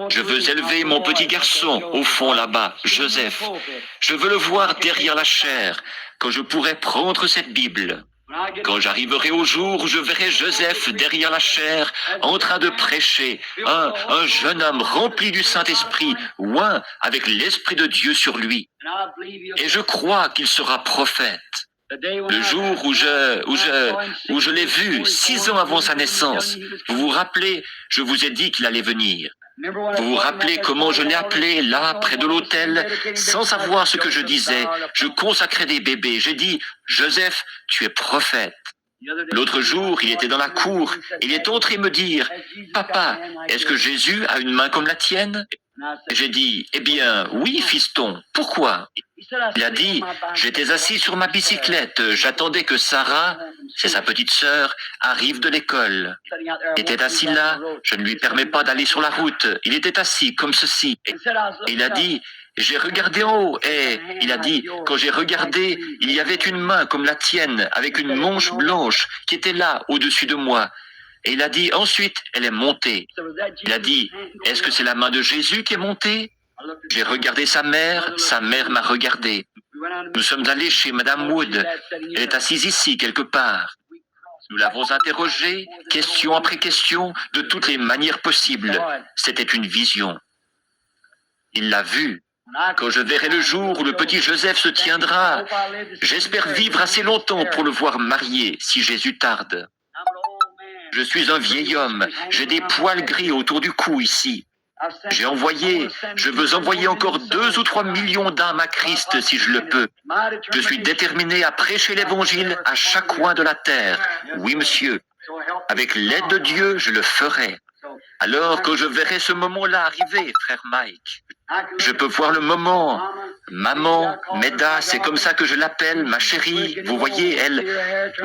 Je veux élever mon petit garçon au fond là-bas, Joseph. Je veux le voir derrière la chaire, quand je pourrai prendre cette Bible. Quand j'arriverai au jour où je verrai Joseph derrière la chaire, en train de prêcher, un jeune homme rempli du Saint-Esprit, oint avec l'Esprit de Dieu sur lui. Et je crois qu'il sera prophète. Le jour où je l'ai vu, 6 ans avant sa naissance, vous vous rappelez, je vous ai dit qu'il allait venir. Vous vous rappelez comment je l'ai appelé là, près de l'autel, sans savoir ce que je disais. Je consacrais des bébés. J'ai dit, Joseph, tu es prophète. L'autre jour, il était dans la cour. Il est entré me dire, Papa, est-ce que Jésus a une main comme la tienne? J'ai dit, eh bien, oui, fiston. Pourquoi? Il a dit, j'étais assis sur ma bicyclette. J'attendais que Sarah, c'est sa petite sœur, arrive de l'école. Il était assis là. Je ne lui permets pas d'aller sur la route. Il était assis comme ceci. Et il a dit, j'ai regardé en haut. Et il a dit, quand j'ai regardé, il y avait une main comme la tienne, avec une manche blanche, qui était là, au-dessus de moi. Et il a dit, ensuite, elle est montée. Il a dit, est-ce que c'est la main de Jésus qui est montée? J'ai regardé sa mère m'a regardé. Nous sommes allés chez Madame Wood. Elle est assise ici, quelque part. Nous l'avons interrogée, question après question, de toutes les manières possibles. C'était une vision. Il l'a vue. Quand je verrai le jour où le petit Joseph se tiendra, j'espère vivre assez longtemps pour le voir marié, si Jésus tarde. Je suis un vieil homme, j'ai des poils gris autour du cou ici. Je veux envoyer encore 2 ou 3 millions d'âmes à Christ si je le peux. Je suis déterminé à prêcher l'évangile à chaque coin de la terre. Oui, monsieur. Avec l'aide de Dieu, je le ferai. Alors, quand je verrai ce moment-là arriver, frère Mike, je peux voir le moment. Maman, Meda, c'est comme ça que je l'appelle, ma chérie. Vous voyez,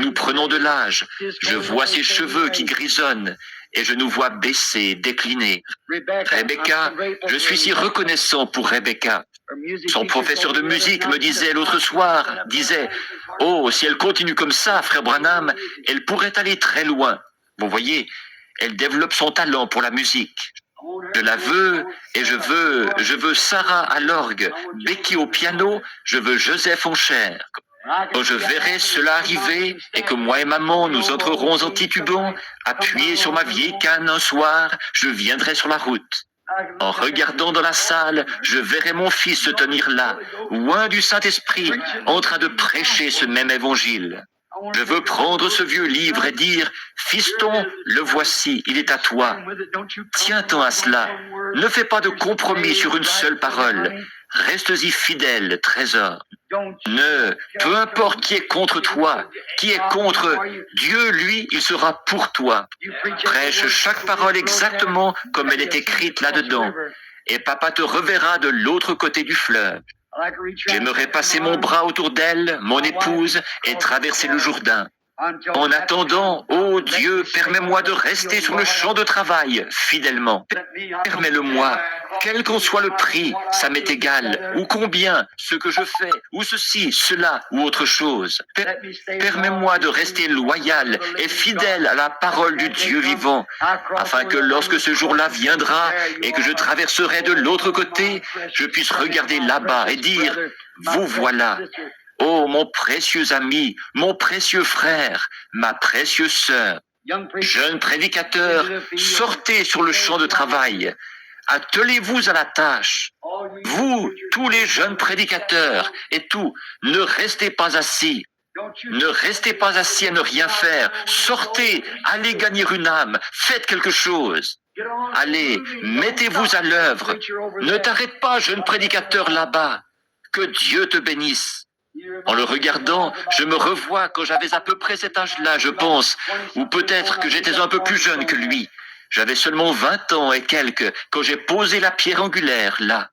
nous prenons de l'âge. Je vois ses cheveux qui grisonnent et je nous vois baisser, décliner. Rebecca, je suis si reconnaissant pour Rebecca. Son professeur de musique me disait l'autre soir, oh, si elle continue comme ça, frère Branham, elle pourrait aller très loin. Vous voyez, elle développe son talent pour la musique. Je la veux, et je veux Sarah à l'orgue, Becky au piano, je veux Joseph en chair. Quand je verrai cela arriver, et que moi et maman nous entrerons en titubant, appuyés sur ma vieille canne un soir, je viendrai sur la route. En regardant dans la salle, je verrai mon fils se tenir là, loin du Saint-Esprit, en train de prêcher ce même évangile. Je veux prendre ce vieux livre et dire, fiston, le voici, il est à toi. Tiens-t'en à cela. Ne fais pas de compromis sur une seule parole. Restes-y fidèle, trésor. Peu importe qui est contre toi, qui est contre Dieu, lui, il sera pour toi. Prêche chaque parole exactement comme elle est écrite là-dedans. Et papa te reverra de l'autre côté du fleuve. J'aimerais passer mon bras autour d'elle, mon épouse, et traverser le Jourdain. En attendant, ô Dieu, permets-moi de rester sur le champ de travail, fidèlement. Permets-le-moi, quel qu'en soit le prix, ça m'est égal, ou combien, ce que je fais, ou ceci, cela, ou autre chose. Permets-moi de rester loyal et fidèle à la parole du Dieu vivant, afin que lorsque ce jour-là viendra et que je traverserai de l'autre côté, je puisse regarder là-bas et dire, vous voilà. Oh, mon précieux ami, mon précieux frère, ma précieuse sœur, jeunes prédicateurs, sortez sur le champ de travail. Attelez-vous à la tâche. Vous, tous les jeunes prédicateurs, et tout, ne restez pas assis. Ne restez pas assis à ne rien faire. Sortez, allez gagner une âme, faites quelque chose. Allez, mettez-vous à l'œuvre. Ne t'arrête pas, jeune prédicateur là-bas. Que Dieu te bénisse. En le regardant, je me revois quand j'avais à peu près cet âge-là, je pense, ou peut-être que j'étais un peu plus jeune que lui. J'avais seulement 20 ans et quelques quand j'ai posé la pierre angulaire, là.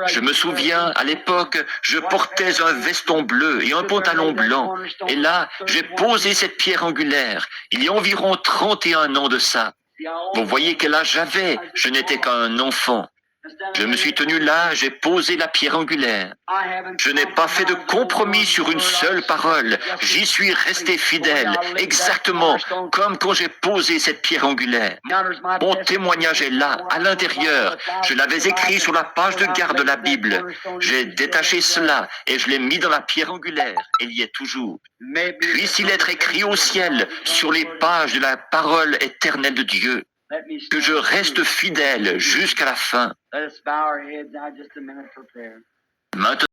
Je me souviens, à l'époque, je portais un veston bleu et un pantalon blanc. Et là, j'ai posé cette pierre angulaire, il y a environ 31 ans de ça. Vous voyez quel âge j'avais, je n'étais qu'un enfant. Je me suis tenu là, j'ai posé la pierre angulaire. Je n'ai pas fait de compromis sur une seule parole. J'y suis resté fidèle, exactement comme quand j'ai posé cette pierre angulaire. Mon témoignage est là, à l'intérieur. Je l'avais écrit sur la page de garde de la Bible. J'ai détaché cela et je l'ai mis dans la pierre angulaire. Il y est toujours. Puisse-t-il être écrit au ciel, sur les pages de la parole éternelle de Dieu, que je reste fidèle jusqu'à la fin. Maintenant,